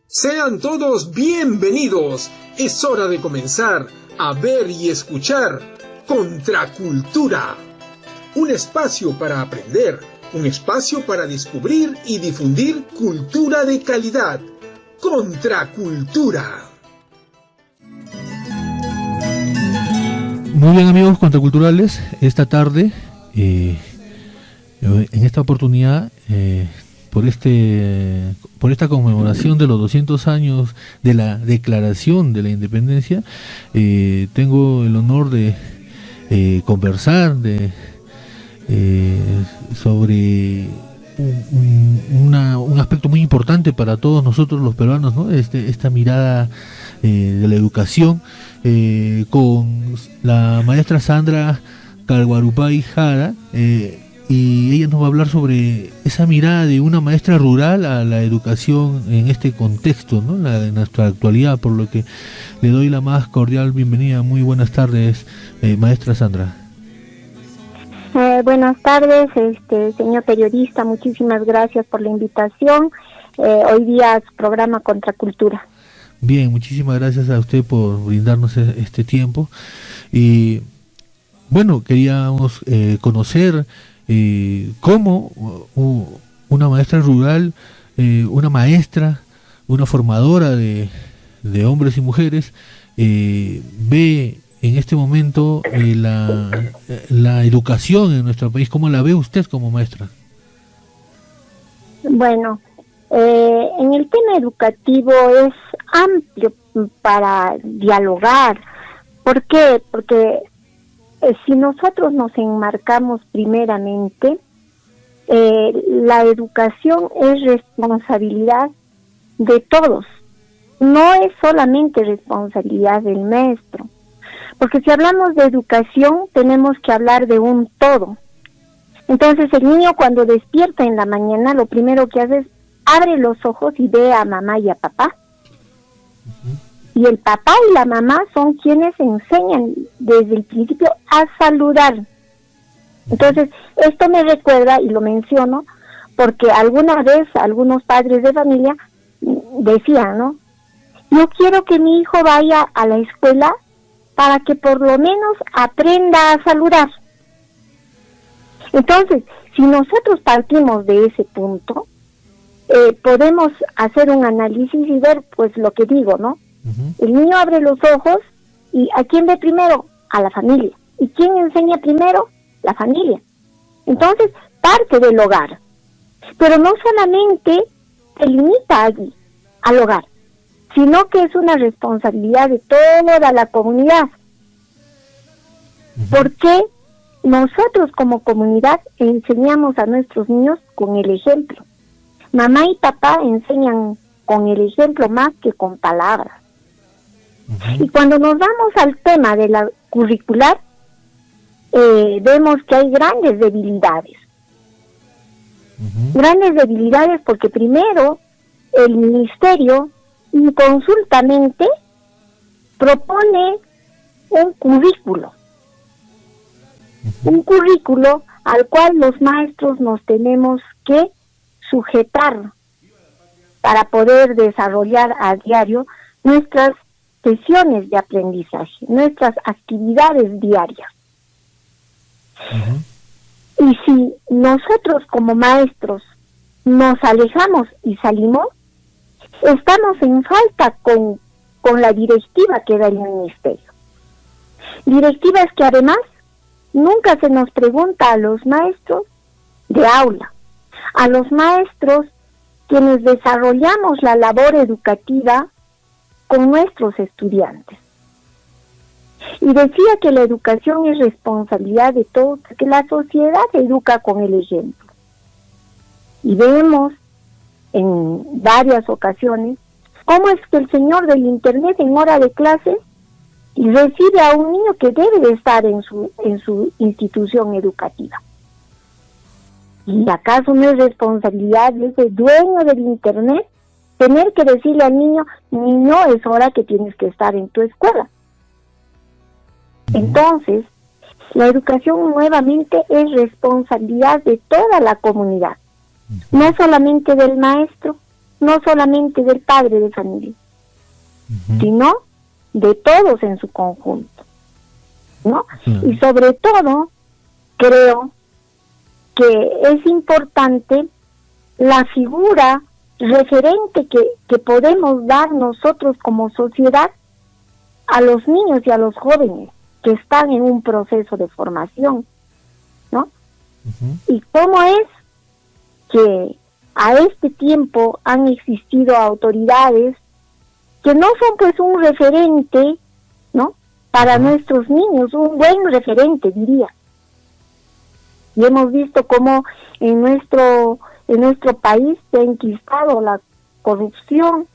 Sean todos bienvenidos. Es hora de comenzar a ver y escuchar Contracultura. Un espacio para aprender, un espacio para descubrir y difundir cultura de calidad. Contracultura. Muy bien, amigos contraculturales, esta tarde, en esta oportunidad, por esta conmemoración de los 200 años de la Declaración de la Independencia, tengo el honor de conversar sobre un aspecto muy importante para todos nosotros los peruanos, ¿no? Esta mirada de la educación, con la maestra Sandra Calguarupay Jara, y ella nos va a hablar sobre esa mirada de una maestra rural a la educación en este contexto, ¿no? De nuestra actualidad, por lo que le doy la más cordial bienvenida. Muy buenas tardes, maestra Sandra. Buenas tardes, señor periodista, muchísimas gracias por la invitación. Hoy día a su programa Contracultura. Bien, muchísimas gracias a usted por brindarnos este tiempo. Y bueno, queríamos conocer cómo una maestra rural, una formadora de hombres y mujeres, ve en este momento la educación en nuestro país. ¿Cómo la ve usted como maestra? Bueno, en el tema educativo es amplio para dialogar. ¿Por qué? Porque si nosotros nos enmarcamos primeramente, la educación es responsabilidad de todos, no es solamente responsabilidad del maestro, porque si hablamos de educación tenemos que hablar de un todo. Entonces el niño cuando despierta en la mañana lo primero que hace es abre los ojos y ve a mamá y a papá. Y el papá y la mamá son quienes enseñan desde el principio a saludar. Entonces, esto me recuerda, y lo menciono, porque alguna vez algunos padres de familia decían, ¿no? Yo quiero que mi hijo vaya a la escuela para que por lo menos aprenda a saludar. Entonces, si nosotros partimos de ese punto, podemos hacer un análisis y ver, pues, lo que digo, ¿no? El niño abre los ojos y ¿a quién ve primero? A la familia. ¿Y quién enseña primero? La familia. Entonces, parte del hogar. Pero no solamente se limita allí, al hogar, sino que es una responsabilidad de toda la comunidad. Porque nosotros como comunidad enseñamos a nuestros niños con el ejemplo. Mamá y papá enseñan con el ejemplo más que con palabras. Y cuando nos vamos al tema de la curricular, vemos que hay grandes debilidades. Grandes debilidades porque primero el ministerio inconsultamente propone un currículo. Un currículo al cual los maestros nos tenemos que sujetar para poder desarrollar a diario nuestras sesiones de aprendizaje, nuestras actividades diarias. Y si nosotros como maestros nos alejamos y salimos, estamos en falta con la directiva que da el ministerio. Directivas que además nunca se nos pregunta a los maestros de aula, a los maestros quienes desarrollamos la labor educativa con nuestros estudiantes. Y decía que la educación es responsabilidad de todos, porque la sociedad educa con el ejemplo. Y vemos en varias ocasiones cómo es que el señor del internet en hora de clase recibe a un niño que debe de estar en su institución educativa. ¿Y acaso no es responsabilidad de ese dueño del internet tener que decirle al niño, niño, es hora que tienes que estar en tu escuela? Entonces, la educación nuevamente es responsabilidad de toda la comunidad, no solamente del maestro, no solamente del padre de familia, Ujú. sino de todos en su conjunto, ¿no? Claro. Y sobre todo, creo que es importante la figura referente que podemos dar nosotros como sociedad a los niños y a los jóvenes que están en un proceso de formación, ¿no? Ujú. Y cómo es que a este tiempo han existido autoridades que no son pues un referente, ¿no? Para Ajá. nuestros niños, un buen referente, diría. Y hemos visto cómo en nuestro país se ha enquistado la corrupción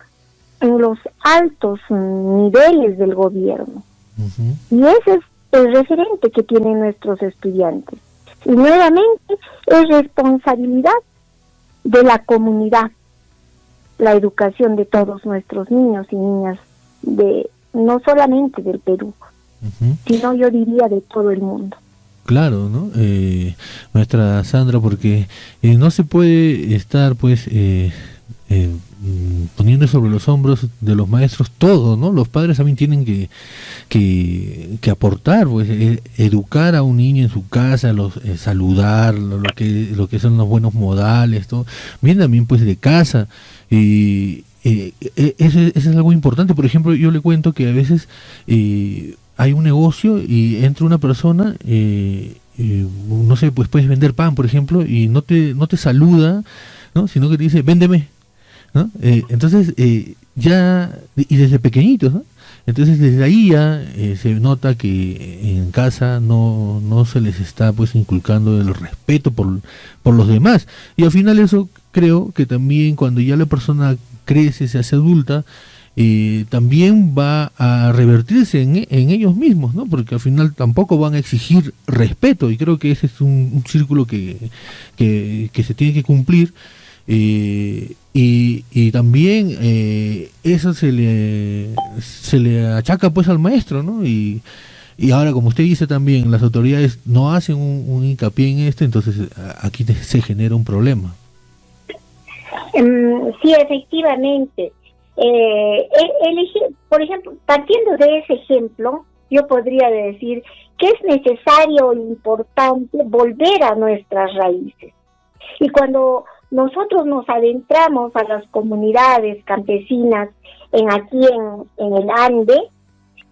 en los altos niveles del gobierno. Ujú. Y ese es el referente que tienen nuestros estudiantes. Y nuevamente es responsabilidad de la comunidad la educación de todos nuestros niños y niñas, de no solamente del Perú, Ujú. sino yo diría de todo el mundo. Claro, ¿no? Maestra Sandra, porque no se puede estar, pues, poniendo sobre los hombros de los maestros todo, ¿no? Los padres también tienen que aportar, pues, educar a un niño en su casa, saludar, lo que son los buenos modales, todo. Bien también, pues, de casa. Y eso es algo importante. Por ejemplo, yo le cuento que a veces hay un negocio y entra una persona, no sé, pues puedes vender pan, por ejemplo, y no te saluda, ¿no? Sino que te dice, véndeme, ¿no? Entonces, ya, y desde pequeñitos, ¿no? Entonces, desde ahí ya se nota que en casa no se les está, pues, inculcando el respeto por los demás. Y al final eso creo que también cuando ya la persona crece, se hace adulta, también va a revertirse en ellos mismos, ¿no? Porque al final tampoco van a exigir respeto, y creo que ese es un círculo que se tiene que cumplir. Y también eso se le achaca, pues, al maestro, ¿no? Y ahora, como usted dice también, las autoridades no hacen un hincapié en esto, entonces aquí se genera un problema. Sí, efectivamente. Por ejemplo, partiendo de ese ejemplo, yo podría decir que es necesario e importante volver a nuestras raíces. Y cuando nosotros nos adentramos a las comunidades campesinas aquí en el Ande,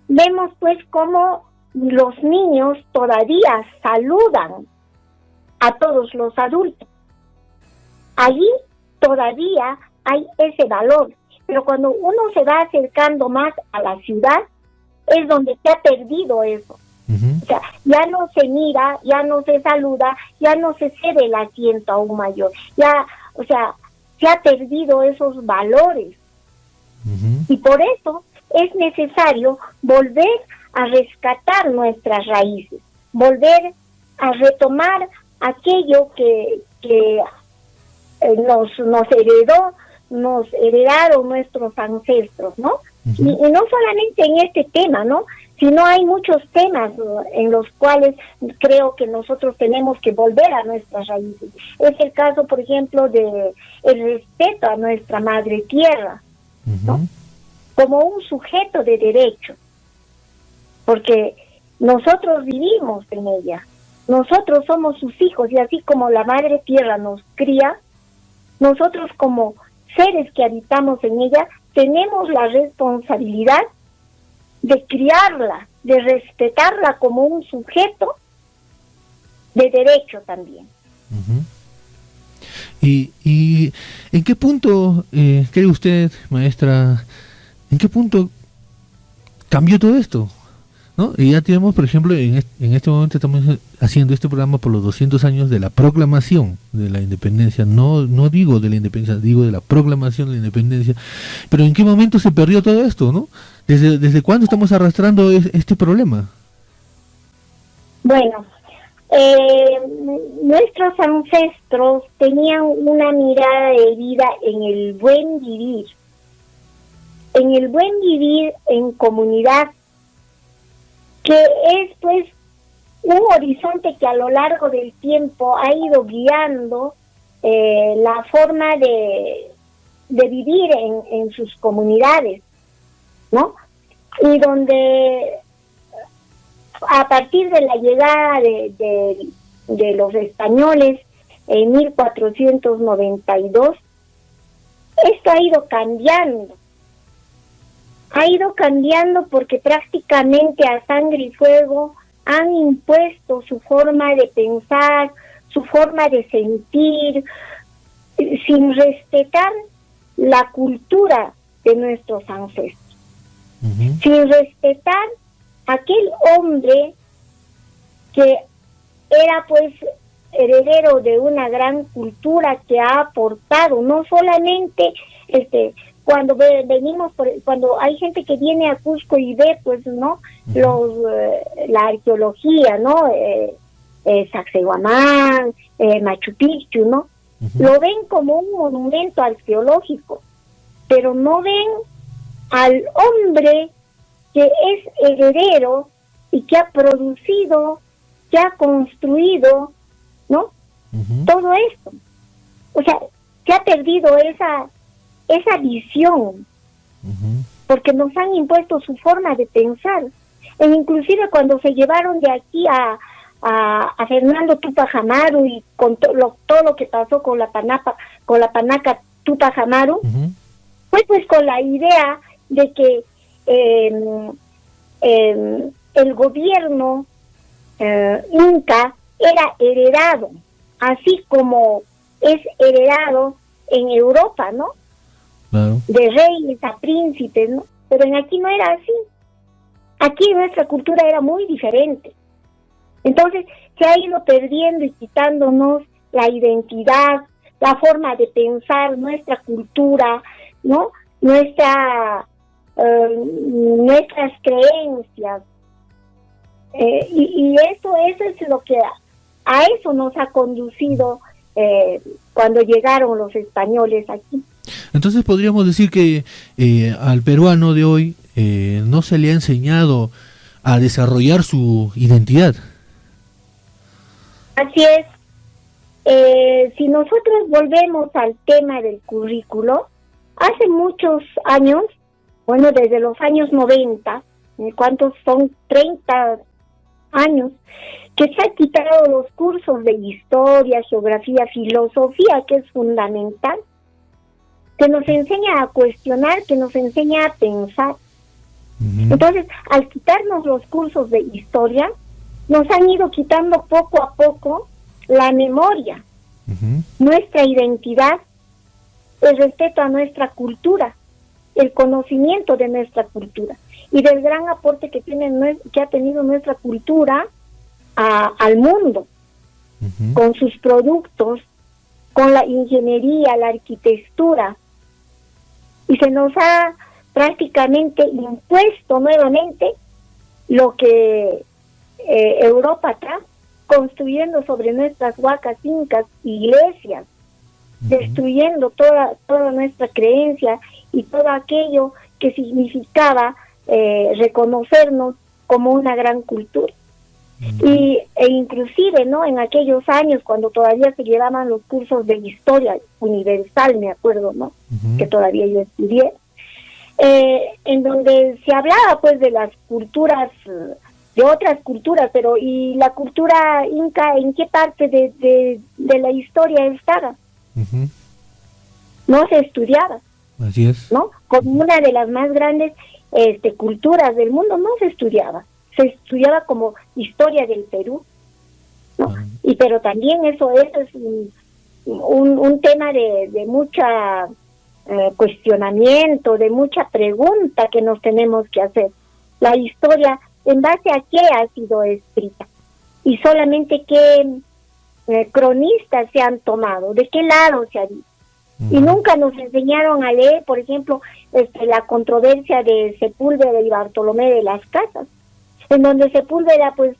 vemos pues cómo los niños todavía saludan a todos los adultos. Allí todavía hay ese valor, pero cuando uno se va acercando más a la ciudad, es donde se ha perdido eso. Uh-huh. O sea, ya no se mira, ya no se saluda, ya no se cede el asiento a un mayor, ya, o sea, se ha perdido esos valores. Uh-huh. Y por eso es necesario volver a rescatar nuestras raíces, volver a retomar aquello que nos heredaron nuestros ancestros, ¿no? Uh-huh. Y no solamente en este tema, ¿no? Sino hay muchos temas en los cuales creo que nosotros tenemos que volver a nuestras raíces. Es el caso, por ejemplo, de el respeto a nuestra madre tierra, ¿no? Uh-huh. Como un sujeto de derecho, porque nosotros vivimos en ella, nosotros somos sus hijos, y así como la madre tierra nos cría, nosotros como seres que habitamos en ella tenemos la responsabilidad de criarla, de respetarla como un sujeto de derecho también. Uh-huh. ¿Y en qué punto cree usted, maestra, en qué punto cambió todo esto? ¿No? Y ya tenemos, por ejemplo, en este momento estamos haciendo este programa por los 200 años de la proclamación de la independencia. No digo de la independencia, digo de la proclamación de la independencia. Pero ¿en qué momento se perdió todo esto, no? ¿Desde cuándo estamos arrastrando este problema? Bueno, nuestros ancestros tenían una mirada de vida en el buen vivir en comunidad, que es pues un horizonte que a lo largo del tiempo ha ido guiando la forma de de vivir en sus comunidades, ¿no? Y donde a partir de la llegada de los españoles en 1492, esto ha ido cambiando porque prácticamente a sangre y fuego han impuesto su forma de pensar, su forma de sentir, sin respetar la cultura de nuestros ancestros, sin respetar aquel hombre que era pues heredero de una gran cultura que ha aportado, no solamente cuando cuando hay gente que viene a Cusco y ve pues no la arqueología, ¿no? Sacsayhuamán, Machu Picchu, ¿no? Lo ven como un monumento arqueológico, pero no ven al hombre que es heredero y que ha producido, que ha construido, ¿no? Todo esto. O sea, se ha perdido esa visión, porque nos han impuesto su forma de pensar. E inclusive cuando se llevaron de aquí a Fernando Tupac Amaru y con todo lo que pasó con la panaca Tupac Amaru, fue pues con la idea de que el gobierno inca era heredado, así como es heredado en Europa, ¿no? Claro. De reyes a príncipes, ¿no? Pero aquí no era así. Aquí nuestra cultura era muy diferente. Entonces se ha ido perdiendo y quitándonos la identidad, la forma de pensar, nuestra cultura, ¿no? Nuestras creencias. Y eso es lo que a eso nos ha conducido cuando llegaron los españoles aquí. Entonces podríamos decir que al peruano de hoy no se le ha enseñado a desarrollar su identidad. Así es. Si nosotros volvemos al tema del currículo, hace muchos años, bueno, desde los años 90, ¿cuántos son? 30 años, que se han quitado los cursos de historia, geografía, filosofía, que es fundamental, que nos enseña a cuestionar, que nos enseña a pensar. Entonces, al quitarnos los cursos de historia, nos han ido quitando poco a poco la memoria, nuestra identidad, el respeto a nuestra cultura, el conocimiento de nuestra cultura y del gran aporte que ha tenido nuestra cultura al mundo, con sus productos, con la ingeniería, la arquitectura, y se nos ha prácticamente impuesto nuevamente lo que Europa está construyendo sobre nuestras huacas incas, iglesias, destruyendo toda nuestra creencia y todo aquello que significaba reconocernos como una gran cultura. E inclusive, ¿no? En aquellos años cuando todavía se llevaban los cursos de historia universal, me acuerdo, ¿no? Que todavía yo estudié, en donde se hablaba pues de las culturas, de otras culturas, pero ¿y la cultura inca en qué parte de la historia estaba? No se estudiaba. Así es. ¿No? Como una de las más grandes culturas del mundo, no se estudiaba. Se estudiaba como historia del Perú, ¿no? Pero también eso es un tema de mucha cuestionamiento, de mucha pregunta que nos tenemos que hacer. La historia, ¿en base a qué ha sido escrita? Y solamente qué cronistas se han tomado, de qué lado se ha dicho. Y nunca nos enseñaron a leer, por ejemplo, la controversia de Sepúlveda y Bartolomé de las Casas, en donde Sepúlveda pues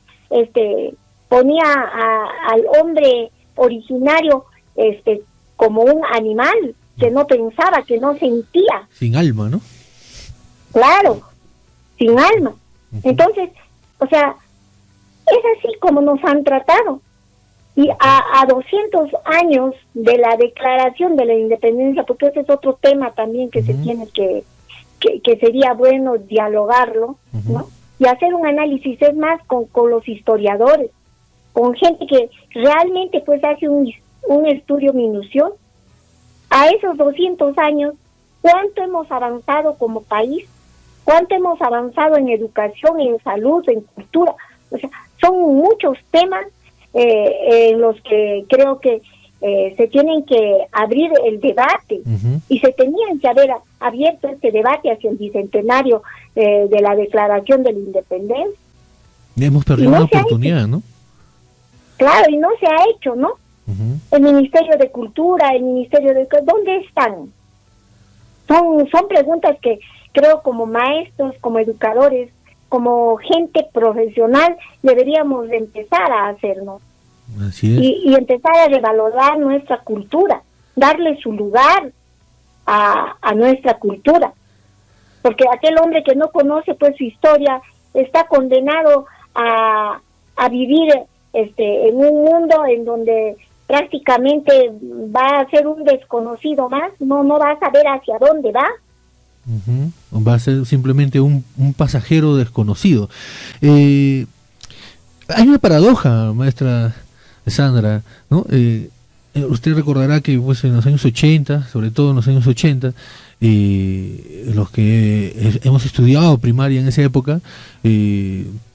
ponía al hombre originario como un animal que no pensaba, que no sentía. Sin alma, ¿no? Claro, sin alma. Entonces, o sea, es así como nos han tratado. Y a 200 años de la declaración de la independencia, porque ese es otro tema también que se tiene que sería bueno dialogarlo, ¿no? Y hacer un análisis, es más, con los historiadores, con gente que realmente pues hace un estudio minucioso. A esos 200 años, ¿cuánto hemos avanzado como país? ¿Cuánto hemos avanzado en educación, en salud, en cultura? O sea, son muchos temas en los que creo que se tienen que abrir el debate, y se tenían que haber abierto este debate hacia el bicentenario de la Declaración de la Independencia. Hemos perdido una oportunidad, ¿no? Claro, y no se ha hecho, ¿no? El Ministerio de Cultura, el Ministerio de... ¿Dónde están? Son preguntas que creo como maestros, como educadores, como gente profesional, deberíamos de empezar a hacernos. Así es. Y empezar a revalorar nuestra cultura, darle su lugar a nuestra cultura. Porque aquel hombre que no conoce pues su historia está condenado a vivir en un mundo en donde prácticamente va a ser un desconocido más, no va a saber hacia dónde va. Va a ser simplemente un pasajero desconocido. Hay una paradoja, maestra Sandra, ¿no? Usted recordará que pues en los años 80, sobre todo en los años 80, los que hemos estudiado primaria en esa época,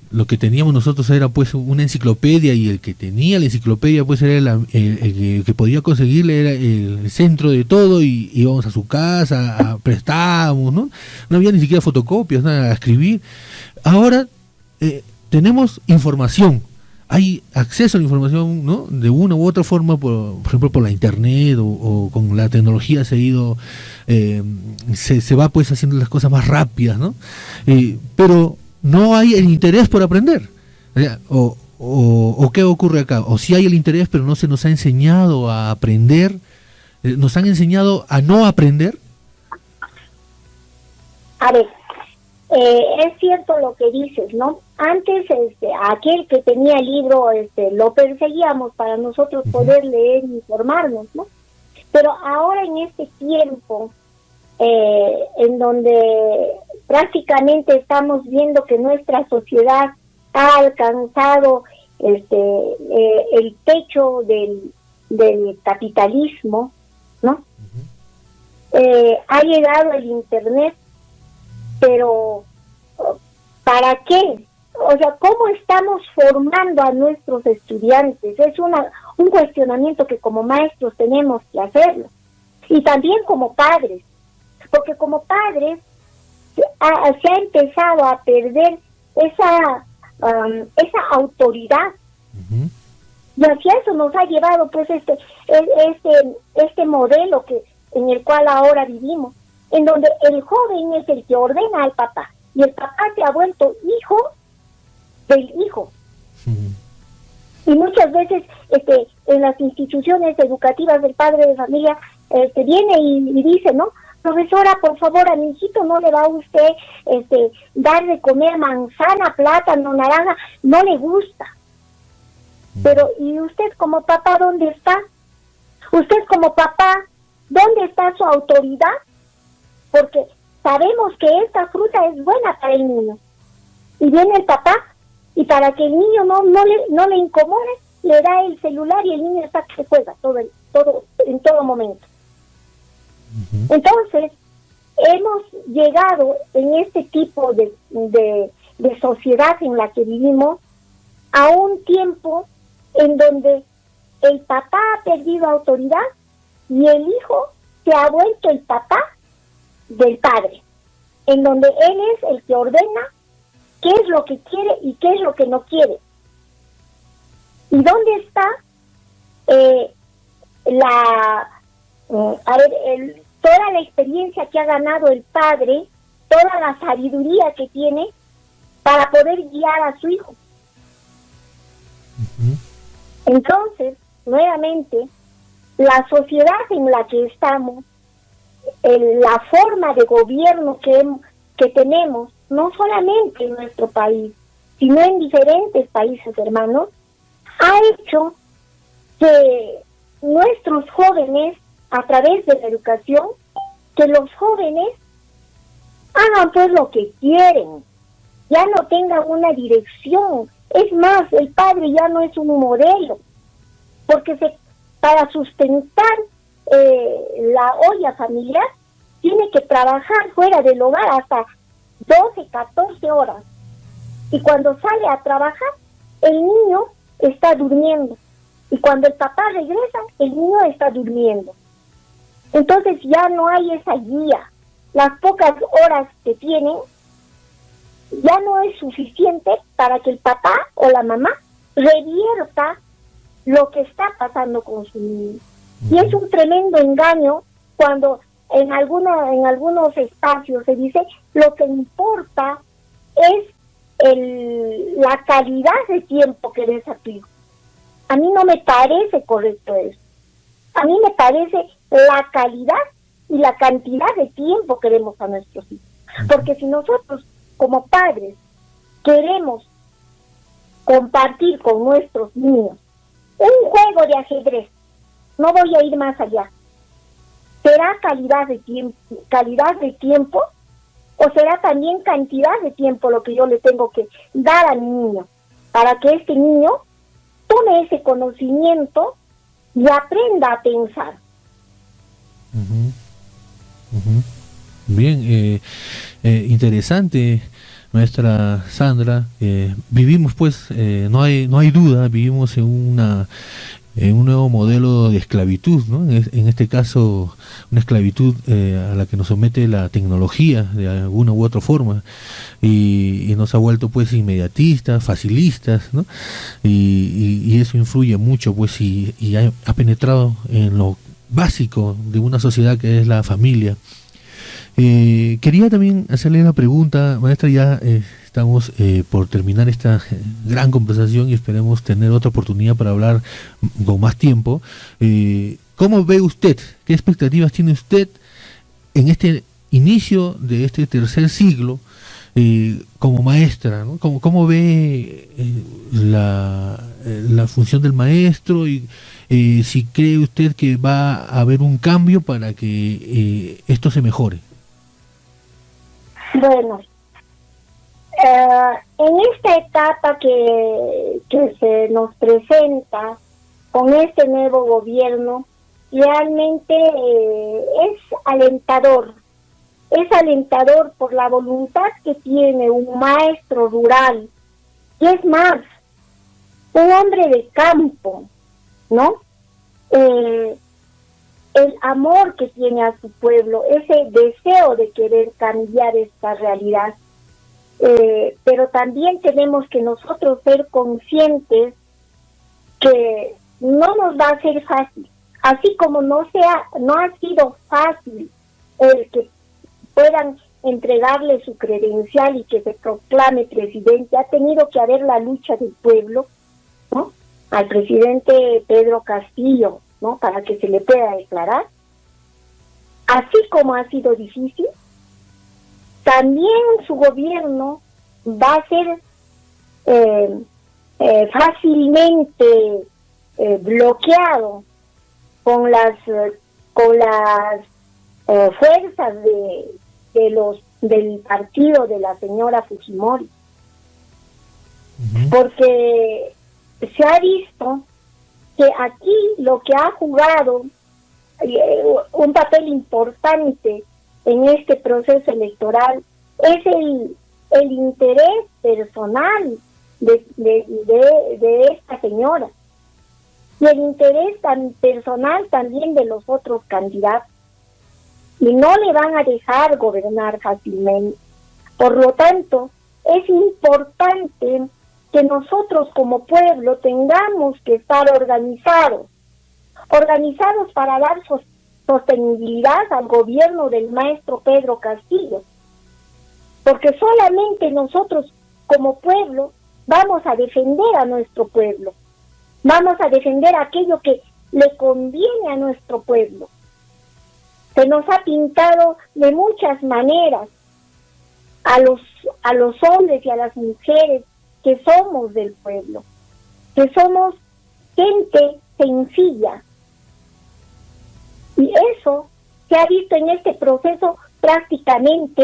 lo que teníamos nosotros era pues una enciclopedia, y el que tenía la enciclopedia pues era el que podía conseguirle, era el centro de todo, y íbamos a su casa, prestábamos, ¿no? No había ni siquiera fotocopias, nada, a escribir. Ahora tenemos información, hay acceso a la información, ¿no? De una u otra forma, por ejemplo por la internet, o con la tecnología se ha ido, se va pues haciendo las cosas más rápidas, ¿no? Pero no hay el interés por aprender, o qué ocurre acá, o si hay el interés pero no se nos ha enseñado a aprender, nos han enseñado a no aprender. A ver, es cierto lo que dices, ¿no? Antes aquel que tenía el libro lo perseguíamos para nosotros poder leer y informarnos, ¿no? Pero ahora en este tiempo en donde prácticamente estamos viendo que nuestra sociedad ha alcanzado el techo del capitalismo, ¿no? Ha llegado el internet, pero ¿para qué? O sea, ¿cómo estamos formando a nuestros estudiantes? Es un cuestionamiento que como maestros tenemos que hacerlo, y también como padres, porque como padres se ha empezado a perder esa autoridad, y hacia eso nos ha llevado pues este modelo en el cual ahora vivimos, en donde el joven es el que ordena al papá, y el papá se ha vuelto hijo del hijo. Y muchas veces en las instituciones educativas el padre de familia viene y dice, ¿no? Profesora, por favor, a mi hijito no le va a usted dar de comer manzana, plátano, naranja, no le gusta. Pero, ¿y usted como papá dónde está? Usted como papá, ¿dónde está su autoridad? Porque sabemos que esta fruta es buena para el niño. Y viene el papá, y para que el niño no le incomode, le da el celular, y el niño está que juega en todo momento. Entonces, hemos llegado en este tipo de sociedad en la que vivimos a un tiempo en donde el papá ha perdido autoridad y el hijo se ha vuelto el papá del padre, en donde él es el que ordena qué es lo que quiere y qué es lo que no quiere. ¿Y dónde está toda la experiencia que ha ganado el padre, toda la sabiduría que tiene para poder guiar a su hijo? Entonces, nuevamente, la sociedad en la que estamos, la forma de gobierno que tenemos, no solamente en nuestro país, sino en diferentes países hermanos, ha hecho que nuestros jóvenes, a través de la educación, que los jóvenes hagan pues lo que quieren, ya no tengan una dirección. Es más, el padre ya no es un modelo, porque para sustentar la olla familiar tiene que trabajar fuera del hogar hasta 12, 14 horas. Y cuando sale a trabajar, el niño está durmiendo. Y cuando el papá regresa, el niño está durmiendo. Entonces ya no hay esa guía. Las pocas horas que tienen ya no es suficiente para que el papá o la mamá revierta lo que está pasando con su niño. Y es un tremendo engaño cuando en algunos espacios se dice lo que importa es la calidad de tiempo que des a tu hijo. A mí no me parece correcto eso. A mí me parece la calidad y la cantidad de tiempo que demos a nuestros hijos. Porque si nosotros como padres queremos compartir con nuestros niños un juego de ajedrez, no voy a ir más allá, ¿será calidad de tiempo o será también cantidad de tiempo lo que yo le tengo que dar a mi niño para que este niño tome ese conocimiento y aprenda a pensar? Bien, interesante, maestra Sandra. Vivimos pues, no hay duda, vivimos en un nuevo modelo de esclavitud, ¿no? En este caso, una esclavitud a la que nos somete la tecnología de alguna u otra forma, y nos ha vuelto pues inmediatistas, facilistas, ¿no? Y eso influye mucho pues y ha penetrado en lo básico de una sociedad que es la familia. Quería también hacerle una pregunta, maestra, ya estamos por terminar esta gran conversación y esperemos tener otra oportunidad para hablar con más tiempo. ¿Cómo ve usted? ¿Qué expectativas tiene usted en este inicio de este tercer siglo como maestra, ¿no? ¿Cómo ve la función del maestro y si cree usted que va a haber un cambio para que esto se mejore? Bueno, en esta etapa que se nos presenta con este nuevo gobierno, realmente es alentador por la voluntad que tiene un maestro rural, y es más, un hombre de campo, ¿no? El amor que tiene a su pueblo, ese deseo de querer cambiar esta realidad. Pero también tenemos que nosotros ser conscientes que no nos va a ser fácil, así como no ha sido fácil el que puedan entregarle su credencial y que se proclame presidente. Ha tenido que haber la lucha del pueblo, ¿no? Al presidente Pedro Castillo, ¿no? Para que se le pueda declarar. Así como ha sido difícil, también su gobierno va a ser fácilmente bloqueado con las fuerzas del partido de la señora Fujimori, porque se ha visto que aquí lo que ha jugado un papel importante en este proceso electoral es el interés personal de esta señora y el interés tan personal también de los otros candidatos, y no le van a dejar gobernar fácilmente. Por lo tanto, es importante que nosotros como pueblo tengamos que estar organizados para dar sostenibilidad al gobierno del maestro Pedro Castillo, porque solamente nosotros como pueblo vamos a defender a nuestro pueblo, vamos a defender aquello que le conviene a nuestro pueblo. Se nos ha pintado de muchas maneras a los hombres y a las mujeres que somos del pueblo, que somos gente sencilla. Y eso se ha visto en este proceso prácticamente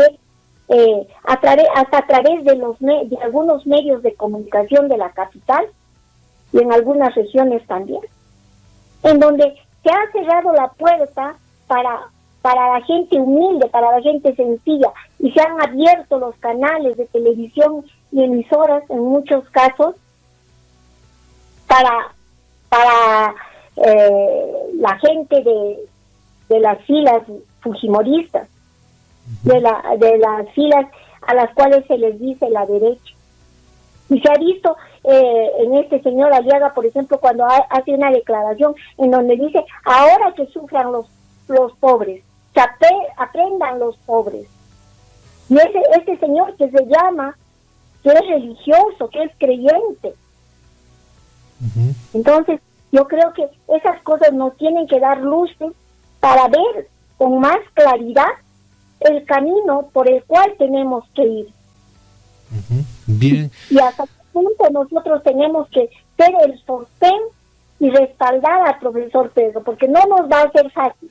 hasta a través de algunos medios de comunicación de la capital y en algunas regiones también, en donde se ha cerrado la puerta para la gente humilde, para la gente sencilla, y se han abierto los canales de televisión y emisoras en muchos casos para la gente de las filas fujimoristas, de las filas a las cuales se les dice la derecha. Y se ha visto en este señor Aliaga, por ejemplo, cuando hace una declaración en donde dice: ahora que sufran los pobres, que aprendan los pobres. Y este señor que se llama, que es religioso, que es creyente. Ujú. Entonces, yo creo que esas cosas nos tienen que dar luces para ver con más claridad el camino por el cual tenemos que ir. Ujú. Bien. Y hasta qué punto nosotros tenemos que ser el sostén y respaldar al profesor Pedro, porque no nos va a ser fácil.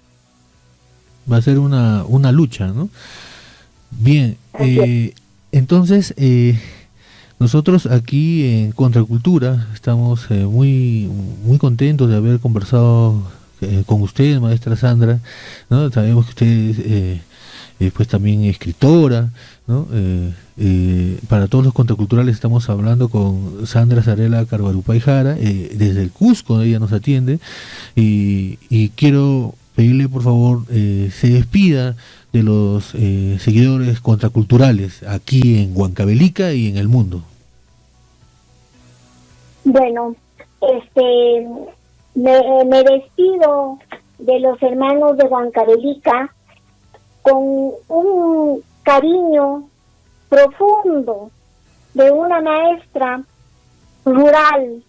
Va a ser una lucha, ¿no? Bien, entonces nosotros aquí en Contracultura estamos muy contentos de haber conversado con usted, maestra Sandra, ¿no? Sabemos que usted pues también escritora, ¿no? Para todos los contraculturales estamos hablando con Sandra Zarela Carbarupay Jara, desde el Cusco ella nos atiende, y quiero pedirle por favor se despida de los seguidores contraculturales aquí en Huancavelica y en el mundo. Bueno, me despido de los hermanos de Huancavelica con un cariño profundo de una maestra rural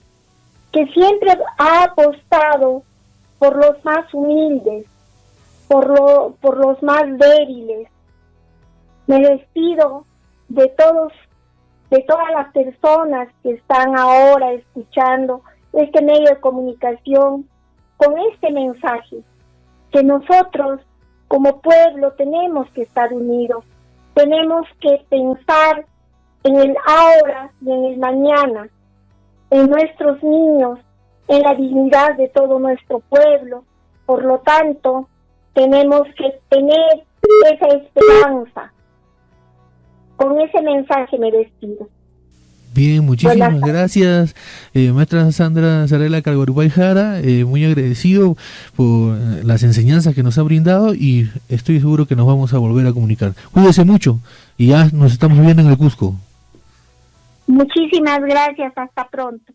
que siempre ha apostado por los más humildes, por los más débiles. Me despido de todas las personas que están ahora escuchando este medio de comunicación con este mensaje, que nosotros como pueblo tenemos que estar unidos, tenemos que pensar en el ahora y en el mañana, en nuestros niños, en la dignidad de todo nuestro pueblo. Por lo tanto, tenemos que tener esa esperanza. Con ese mensaje me despido. Bien, muchísimas gracias, maestra Sandra Zarela Carbarupay Jara, muy agradecido por las enseñanzas que nos ha brindado y estoy seguro que nos vamos a volver a comunicar. Cuídese mucho y ya nos estamos viendo en el Cusco. Muchísimas gracias, hasta pronto.